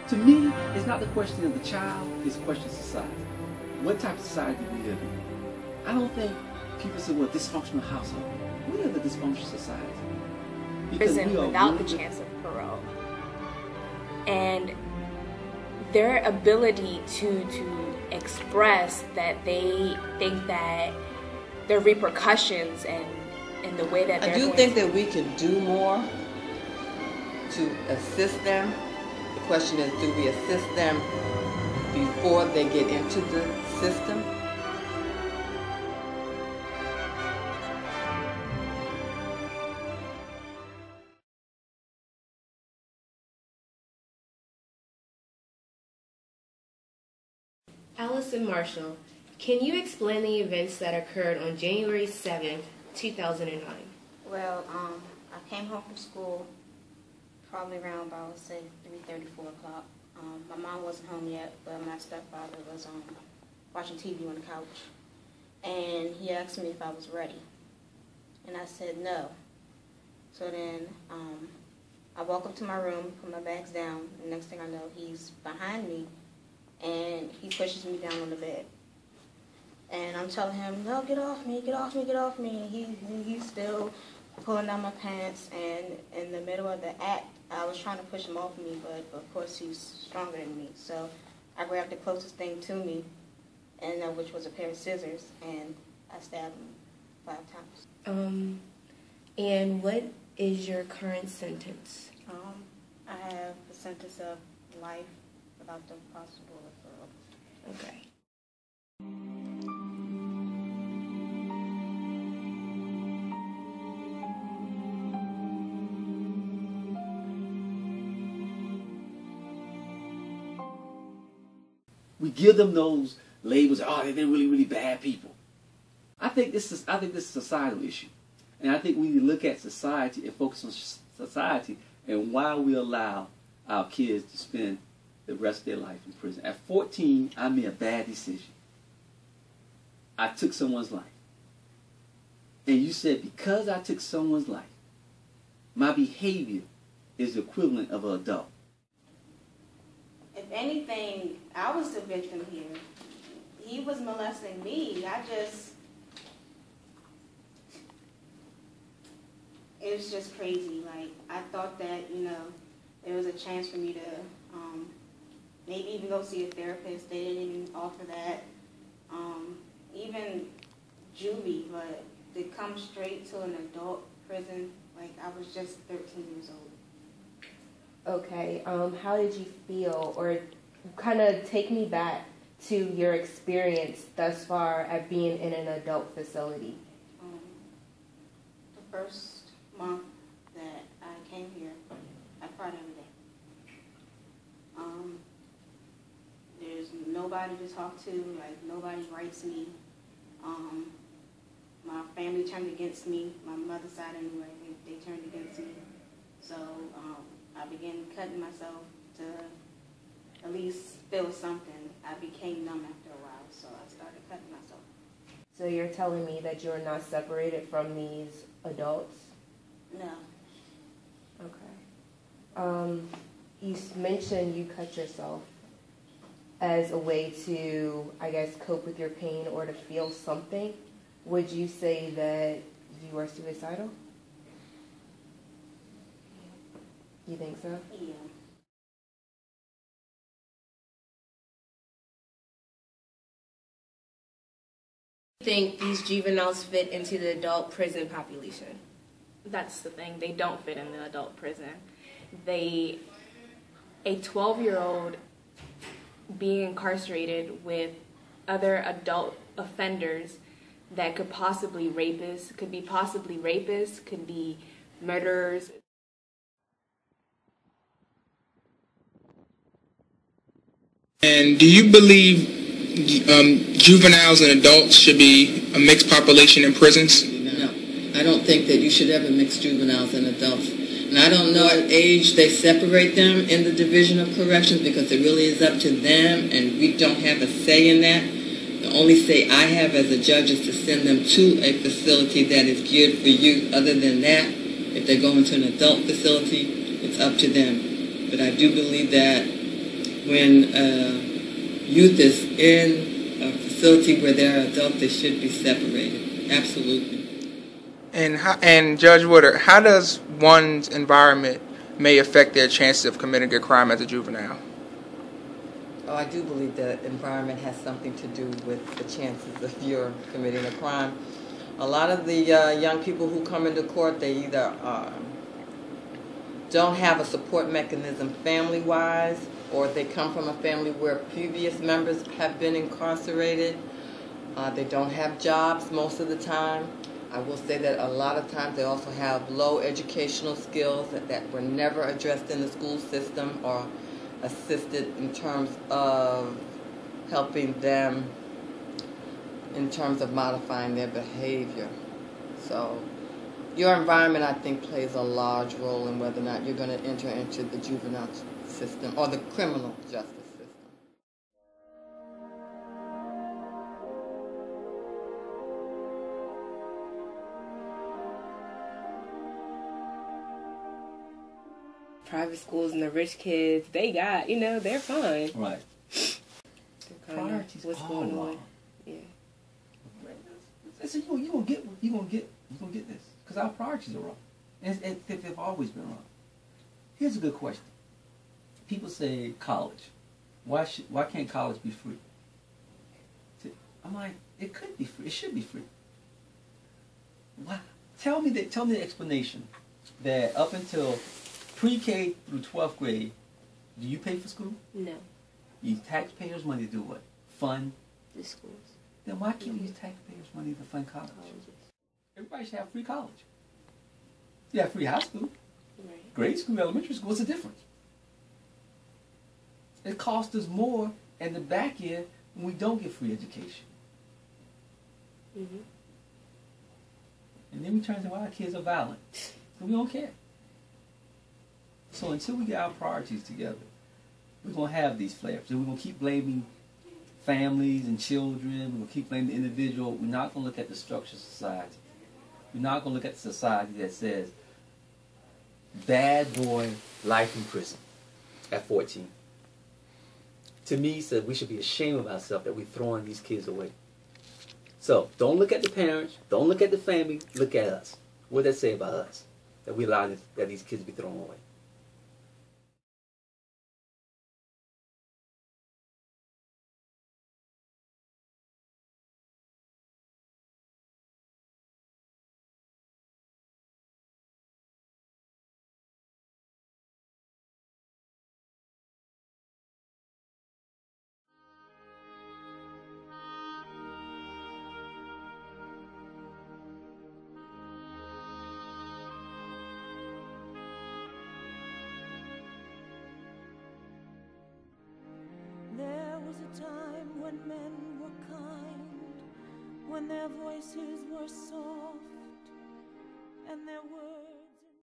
To me, it's not the question of the child, it's a question of society. What type of society do we live in? I don't think people say, well, dysfunctional household. We are the dysfunctional society. Prison without the chance of parole. And their ability to express that they think that there are repercussions and the way that they're I do think that we can do more to assist them. The question is, do we assist them before they get into the system? Allison Marshall, can you explain the events that occurred on January 7th, 2009? Well, I came home from school probably around about, let's say, 3:30, 4 o'clock. My mom wasn't home yet, but my stepfather was watching TV on the couch. And he asked me if I was ready. And I said no. So then I walk up to my room, put my bags down, and next thing I know, he's behind me, and he pushes me down on the bed. And I'm telling him, no, get off me, get off me, get off me. And he's still pulling down my pants, and in the middle of the act, I was trying to push him off me, but of course he's stronger than me. So I grabbed the closest thing to me, and which was a pair of scissors, and I stabbed him 5 times. And what is your current sentence? I have a sentence of life without the possible referral. Okay. We give them those labels. Oh, they're really, really bad people. I think this is a societal issue, and I think we need to look at society and focus on society and why we allow our kids to spend the rest of their life in prison. At 14, I made a bad decision. I took someone's life, and you said because I took someone's life, my behavior is the equivalent of an adult. If anything, I was the victim here. He was molesting me. It was just crazy. Like, I thought that, there was a chance for me to maybe even go see a therapist. They didn't even offer that. Even juvie, but to come straight to an adult prison, like, I was just 13 years old. Okay, how did you feel, or kind of take me back to your experience thus far at being in an adult facility? The first month that I came here, I cried every day. There's nobody to talk to, like nobody writes me. My family turned against me, my mother's side anyway, they turned against me. So I began cutting myself to at least feel something. I became numb after a while, so I started cutting myself. So you're telling me that you're not separated from these adults? No. Okay. You mentioned you cut yourself as a way to, I guess, cope with your pain or to feel something. Would you say that you are suicidal? You think so? Yeah. Do you think these juveniles fit into the adult prison population? That's the thing. They don't fit in the adult prison. A 12-year-old being incarcerated with other adult offenders that could possibly rapists, could be murderers. And do you believe juveniles and adults should be a mixed population in prisons? No, I don't think that you should ever mix juveniles and adults. And I don't know at age they separate them in the Division of Corrections because it really is up to them, and we don't have a say in that. The only say I have as a judge is to send them to a facility that is geared for youth. Other than that, if they go into an adult facility, it's up to them. But I do believe that when youth is in a facility where they're adults, they should be separated. Absolutely. And Judge Woodard, how does one's environment may affect their chances of committing a crime as a juvenile? Oh, I do believe that environment has something to do with the chances of your committing a crime. A lot of the young people who come into court, they either don't have a support mechanism family-wise, or they come from a family where previous members have been incarcerated. They don't have jobs most of the time. I will say that a lot of times they also have low educational skills that were never addressed in the school system or assisted in terms of helping them in terms of modifying their behavior. So your environment, I think, plays a large role in whether or not you're going to enter into the juvenile system or the criminal justice system. Private schools and the rich kids, they got, they're fine. Right. Priorities what's all going on? wrong. Yeah. Listen, you gonna get this because our priorities are wrong, and they've always been wrong. Here's a good question. People say college. Why can't college be free? I'm like, it could be free. It should be free. Why? Tell me the explanation that up until pre-K through 12th grade, do you pay for school? No. You use taxpayers' money to do what? Fund The schools. Then why can't we use taxpayers' money to fund college? Everybody should have free college. You have free high school, Right. grade school, elementary school. What's the difference? It costs us more in the back end when we don't get free education. Mm-hmm. And then we turn to why our kids are violent. So we don't care. So until we get our priorities together, we're going to have these flares. And we're going to keep blaming families and children. We're going to keep blaming the individual. We're not going to look at the structure of society. We're not going to look at the society that says, bad boy, life in prison at 14. To me, said we should be ashamed of ourselves that we're throwing these kids away. So don't look at the parents. Don't look at the family. Look at us. What does that say about us? That we allow that these kids be thrown away. There was a time when men were kind, when their voices were soft, and their words